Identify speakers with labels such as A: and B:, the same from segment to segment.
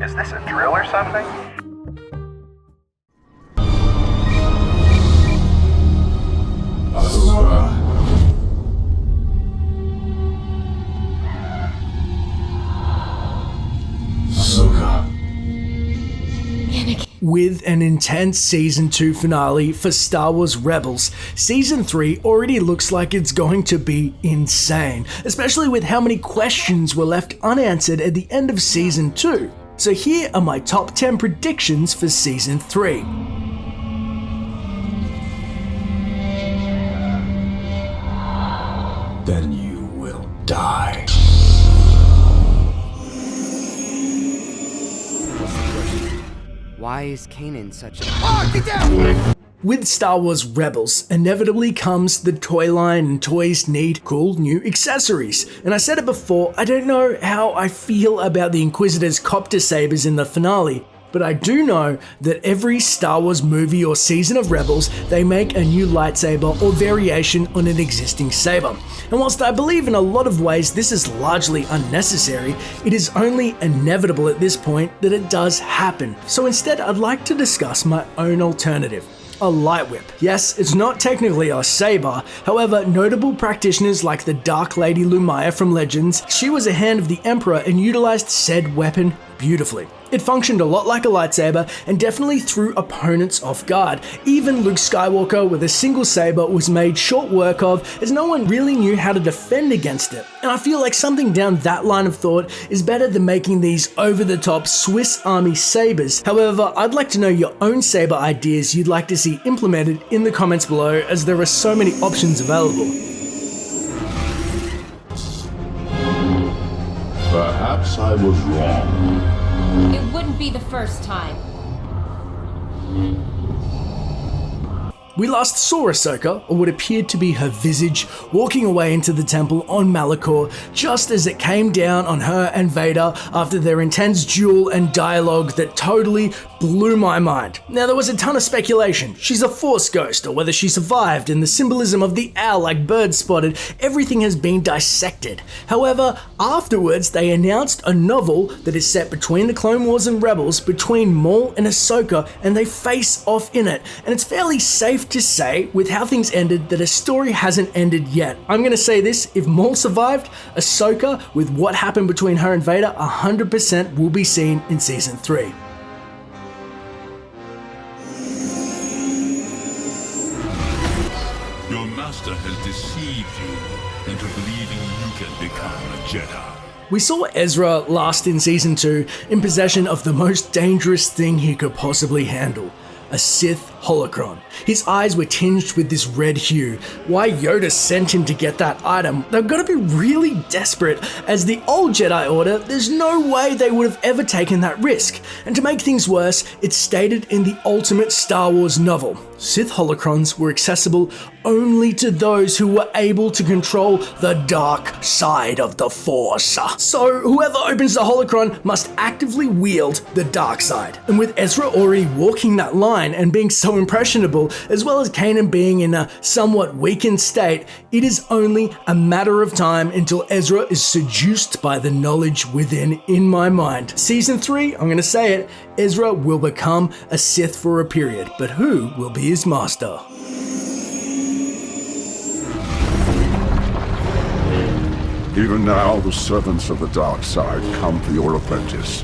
A: Is this a drill or something?
B: With an intense Season 2 finale for Star Wars Rebels, Season 3 already looks like it's going to be insane, especially with how many questions were left unanswered at the end of Season 2. So here are my top 10 predictions for Season 3.
C: Then you will die.
D: Why is Kanan such a—
B: With Star Wars Rebels, inevitably comes the toy line, and toys need cool new accessories. And I said it before, I don't know how I feel about the Inquisitor's copter sabers in the finale, but I do know that every Star Wars movie or season of Rebels, they make a new lightsaber or variation on an existing saber. And whilst I believe in a lot of ways this is largely unnecessary, it is only inevitable at this point that it does happen. So instead, I'd like to discuss my own alternative. A light whip. Yes, it's not technically a saber, however, notable practitioners like the Dark Lady Lumaya from Legends, she was a hand of the Emperor and utilized said weapon beautifully. It functioned a lot like a lightsaber and definitely threw opponents off guard. Even Luke Skywalker with a single saber was made short work of, as no one really knew how to defend against it. And I feel like something down that line of thought is better than making these over-the-top Swiss Army sabers. However, I'd like to know your own saber ideas you'd like to see implemented in the comments below, as there are so many options available.
E: Perhaps I was wrong.
F: It wouldn't be the first time.
B: We last saw Ahsoka, or what appeared to be her visage, walking away into the temple on Malachor just as it came down on her and Vader after their intense duel and dialogue that totally blew my mind. Now, there was a ton of speculation. She's a Force ghost, or whether she survived, and the symbolism of the owl like birds spotted, everything has been dissected. However, afterwards they announced a novel that is set between the Clone Wars and Rebels, between Maul and Ahsoka, and they face off in it. And it's fairly safe to say, with how things ended, that a story hasn't ended yet. I'm gonna say this, if Maul survived, Ahsoka, with what happened between her and Vader, 100% will be seen in Season 3.
E: Your master has deceived you into believing you can become a Jedi.
B: We saw Ezra last in Season 2 in possession of the most dangerous thing he could possibly handle. A Sith holocron. His eyes were tinged with this red hue. Why Yoda sent him to get that item? They've got to be really desperate, as the old Jedi Order, there's no way they would have ever taken that risk. And to make things worse, it's stated in the ultimate Star Wars novel. Sith holocrons were accessible only to those who were able to control the dark side of the Force. So whoever opens the holocron must actively wield the dark side. And with Ezra already walking that line and being so impressionable, as well as Kanan being in a somewhat weakened state, it is only a matter of time until Ezra is seduced by the knowledge within. In my mind, Season 3, I'm gonna say it, Ezra will become a Sith for a period, but who will be his master?
G: Even now, the servants of the dark side come for your apprentice.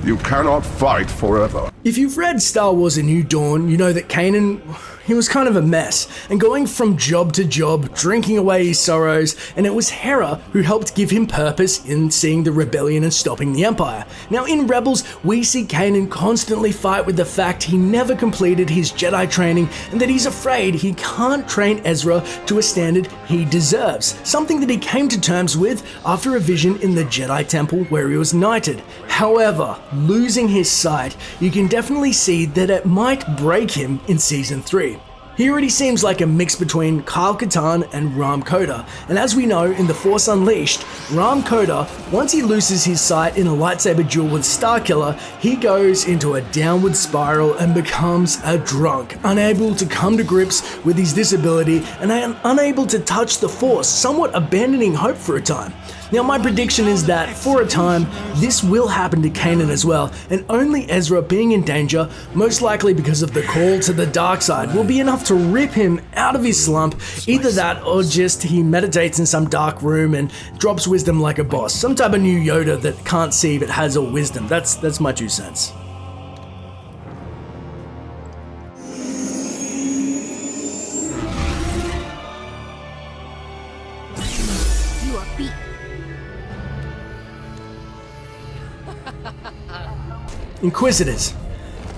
G: You cannot fight forever.
B: If you've read Star Wars A New Dawn, you know that Kanan, he was kind of a mess, and going from job to job, drinking away his sorrows, and it was Hera who helped give him purpose in seeing the rebellion and stopping the Empire. Now in Rebels, we see Kanan constantly fight with the fact he never completed his Jedi training, and that he's afraid he can't train Ezra to a standard he deserves, something that he came to terms with after a vision in the Jedi Temple where he was knighted. However, losing his sight, you can definitely see that it might break him in Season 3. He already seems like a mix between Kyle Katarn and Ram Koda, and as we know in The Force Unleashed, Ram Koda, once he loses his sight in a lightsaber duel with Starkiller, he goes into a downward spiral and becomes a drunk, unable to come to grips with his disability and unable to touch the Force, somewhat abandoning hope for a time. Now my prediction is that, for a time, this will happen to Kanan as well, and only Ezra being in danger, most likely because of the call to the dark side, will be enough to rip him out of his slump. Either that or just he meditates in some dark room and drops wisdom like a boss. Some type of new Yoda that can't see but has all wisdom. That's my 2 cents.
A: You are beat.
B: Inquisitors.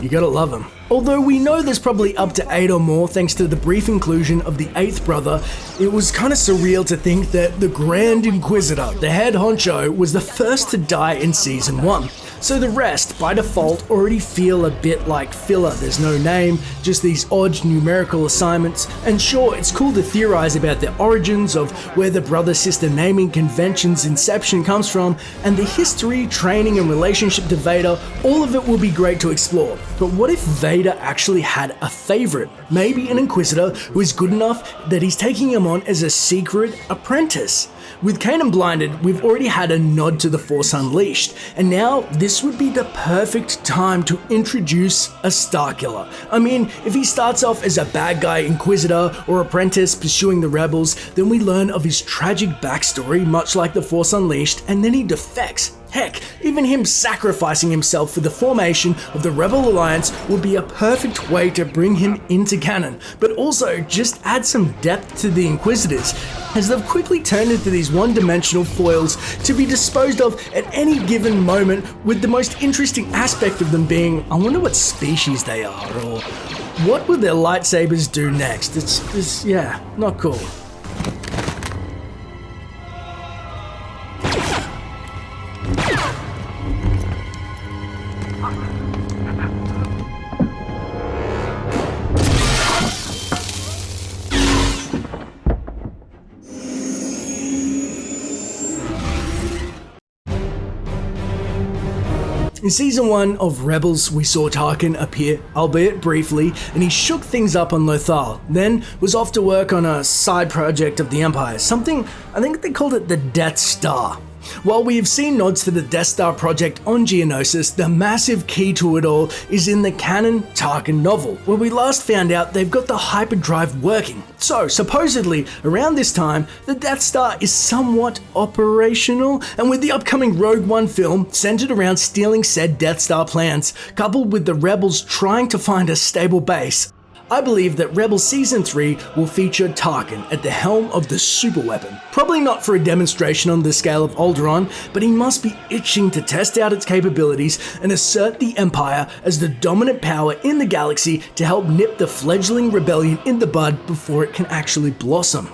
B: You gotta love them. Although we know there's probably up to 8 or more thanks to the brief inclusion of the 8th brother, it was kinda surreal to think that the Grand Inquisitor, the head honcho, was the first to die in Season 1. So the rest, by default, already feel a bit like filler. There's no name, just these odd numerical assignments. And sure, it's cool to theorize about the origins of where the brother-sister naming convention's inception comes from, and the history, training, and relationship to Vader. All of it will be great to explore. But what if Vader actually had a favorite? Maybe an Inquisitor who is good enough that he's taking him on as a secret apprentice. With Kanan blinded, we've already had a nod to the Force Unleashed, and now this would be the perfect time to introduce a Starkiller. I mean, if he starts off as a bad guy Inquisitor or apprentice pursuing the rebels, then we learn of his tragic backstory, much like the Force Unleashed, and then he defects. Heck, even him sacrificing himself for the formation of the Rebel Alliance would be a perfect way to bring him into canon, but also just add some depth to the Inquisitors, as they've quickly turned into these one-dimensional foils to be disposed of at any given moment, with the most interesting aspect of them being, I wonder what species they are, or what would their lightsabers do next? It's yeah, not cool. In Season 1 of Rebels, we saw Tarkin appear, albeit briefly, and he shook things up on Lothal, then was off to work on a side project of the Empire, something, I think they called it the Death Star. While we have seen nods to the Death Star project on Geonosis, the massive key to it all is in the canon Tarkin novel, where we last found out they've got the hyperdrive working. So, supposedly, around this time, the Death Star is somewhat operational, and with the upcoming Rogue One film centered around stealing said Death Star plans, coupled with the Rebels trying to find a stable base, I believe that Rebels Season 3 will feature Tarkin at the helm of the superweapon. Probably not for a demonstration on the scale of Alderaan, but he must be itching to test out its capabilities and assert the Empire as the dominant power in the galaxy to help nip the fledgling rebellion in the bud before it can actually blossom.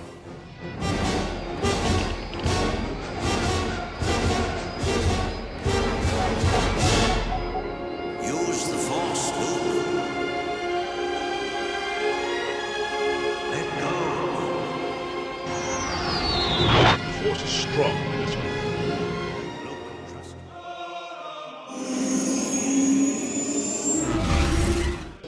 H: Use the Force, Luke. Let go.
E: The Force is strong in this one.
H: Luke, trust me.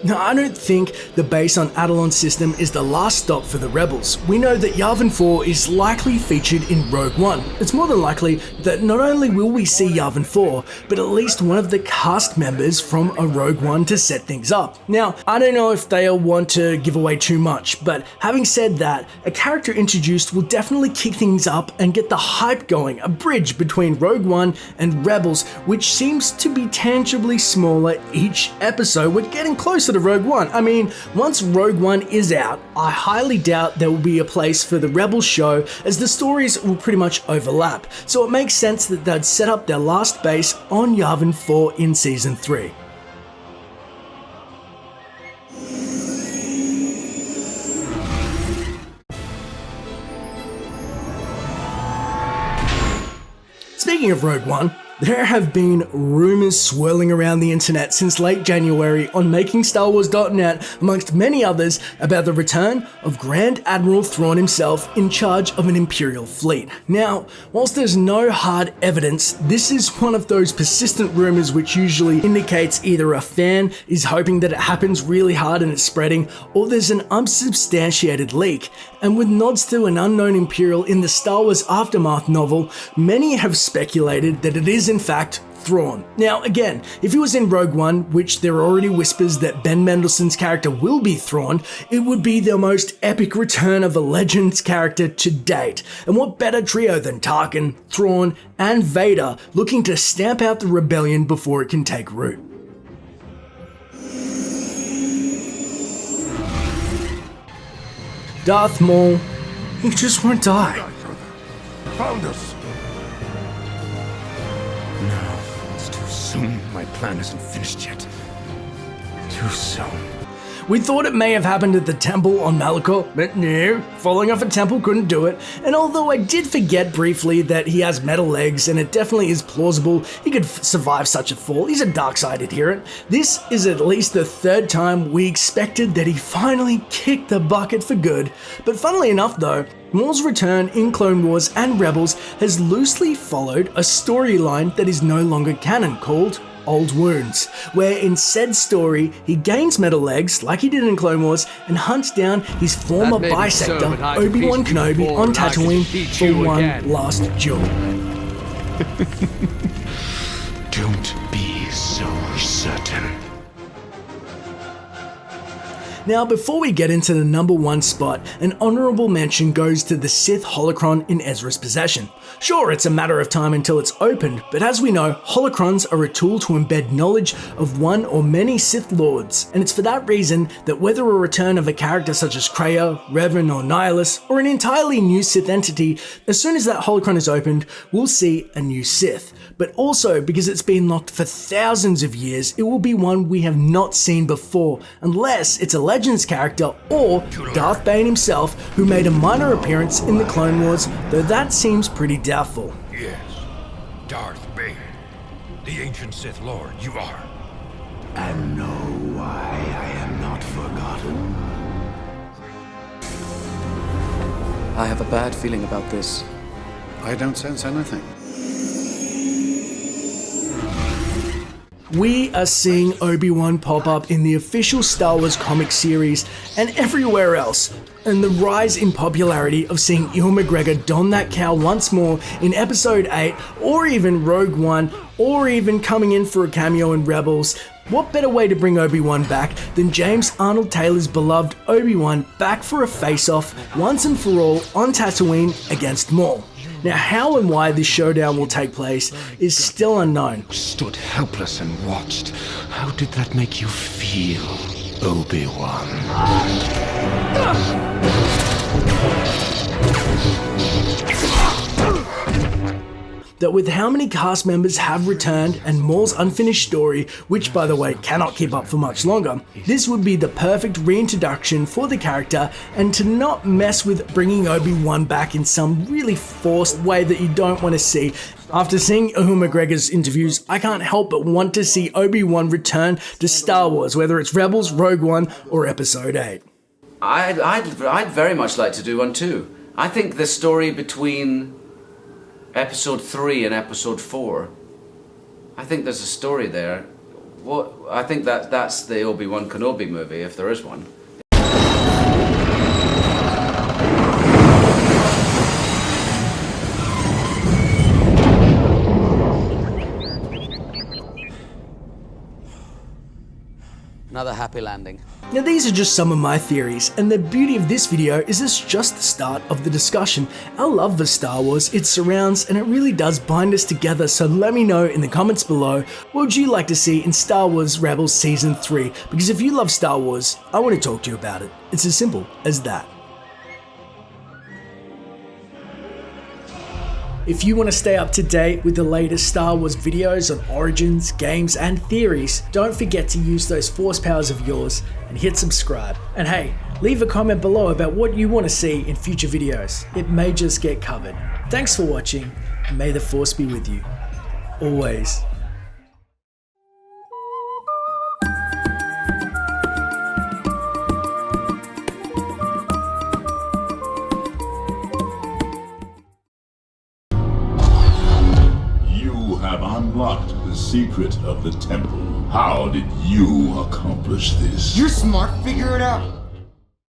B: Now, I don't think the base on Atollon system is the last stop for the Rebels. We know that Yavin 4 is likely featured in Rogue One. It's more than likely that not only will we see Yavin 4, but at least one of the cast members from a Rogue One to set things up. Now, I don't know if they'll want to give away too much, but having said that, a character introduced will definitely kick things up and get the hype going, a bridge between Rogue One and Rebels, which seems to be tangibly smaller each episode. We're getting closer to Rogue One. I mean, once Rogue One is out, I highly doubt there will be a place for the Rebels show, as the stories will pretty much overlap. So it makes sense that they'd set up their last base on Yavin 4 in Season 3. Speaking of Rogue One, There have been rumors swirling around the internet since late January on MakingStarWars.net, amongst many others, about the return of Grand Admiral Thrawn himself in charge of an Imperial fleet. Now, whilst there's no hard evidence, this is one of those persistent rumors which usually indicates either a fan is hoping that it happens really hard and it's spreading, or there's an unsubstantiated leak. And with nods to an unknown Imperial in the Star Wars Aftermath novel, many have speculated that it is in fact Thrawn. Now again, if he was in Rogue One, which there are already whispers that Ben Mendelsohn's character will be Thrawn, it would be the most epic return of a Legends character to date. And what better trio than Tarkin, Thrawn, and Vader looking to stamp out the rebellion before it can take root. Darth Maul, he just won't die.
G: Found us.
E: No, it's too soon. My plan isn't finished yet. Too soon.
B: We thought it may have happened at the temple on Malachor, but no, falling off a temple couldn't do it. And although I did forget briefly that he has metal legs and it definitely is plausible he could survive such a fall, he's a dark side adherent, this is at least the third time we expected that he finally kicked the bucket for good. But funnily enough though, Maul's return in Clone Wars and Rebels has loosely followed a storyline that is no longer canon called Old Wounds, where in said story he gains metal legs like he did in Clone Wars and hunts down his former
D: That may be so,
B: bisector
D: but I can
B: Obi-Wan
D: beat you
B: Kenobi
D: before
B: on
D: and I can
B: Tatooine
D: beat
B: for
D: you
B: one
D: again.
B: last duel.
E: Don't be so certain.
B: Now, before we get into the number one spot, an honourable mention goes to the Sith holocron in Ezra's possession. Sure, it's a matter of time until it's opened, but as we know, holocrons are a tool to embed knowledge of one or many Sith Lords, and it's for that reason that whether a return of a character such as Kreia, Revan or Nihilus, or an entirely new Sith entity, as soon as that holocron is opened, we'll see a new Sith. But also, because it's been locked for thousands of years, it will be one we have not seen before, unless it's a Legends character or Darth Bane himself, who made a minor appearance in the Clone Wars, though that seems pretty doubtful.
C: Yes, Darth Bane, the ancient Sith Lord, you are.
H: And know why I am not forgotten.
I: I have a bad feeling about this.
J: I don't sense anything.
B: We are seeing Obi-Wan pop up in the official Star Wars comic series and everywhere else, and the rise in popularity of seeing Ewan McGregor don that cowl once more in Episode 8, or even Rogue One, or even coming in for a cameo in Rebels. What better way to bring Obi-Wan back than James Arnold Taylor's beloved Obi-Wan back for a face-off once and for all on Tatooine against Maul? Now, how and why this showdown will take place is still unknown.
E: Stood helpless and watched. How did that make you feel, Obi-Wan?
B: That with how many cast members have returned and Maul's unfinished story, which by the way cannot keep up for much longer, this would be the perfect reintroduction for the character, and to not mess with bringing Obi-Wan back in some really forced way that you don't want to see. After seeing Ewan McGregor's interviews, I can't help but want to see Obi-Wan return to Star Wars, whether it's Rebels, Rogue One, or Episode 8.
I: I'd very much like to do one too. I think the story between Episode 3 and Episode 4, I think there's a story there. I think that's the Obi-Wan Kenobi movie, if there is one. Another happy landing.
B: Now these are just some of my theories, and the beauty of this video is it's just the start of the discussion. Our love for Star Wars, it surrounds and it really does bind us together, so let me know in the comments below, what would you like to see in Star Wars Rebels Season 3? Because if you love Star Wars, I want to talk to you about it. It's as simple as that. If you want to stay up to date with the latest Star Wars videos on origins, games, and theories, don't forget to use those force powers of yours and hit subscribe. And hey, leave a comment below about what you want to see in future videos. It may just get covered. Thanks for watching, and may the force be with you. always.
E: You have unlocked the secret of the temple. How did you accomplish this?
D: You're smart, figure it out.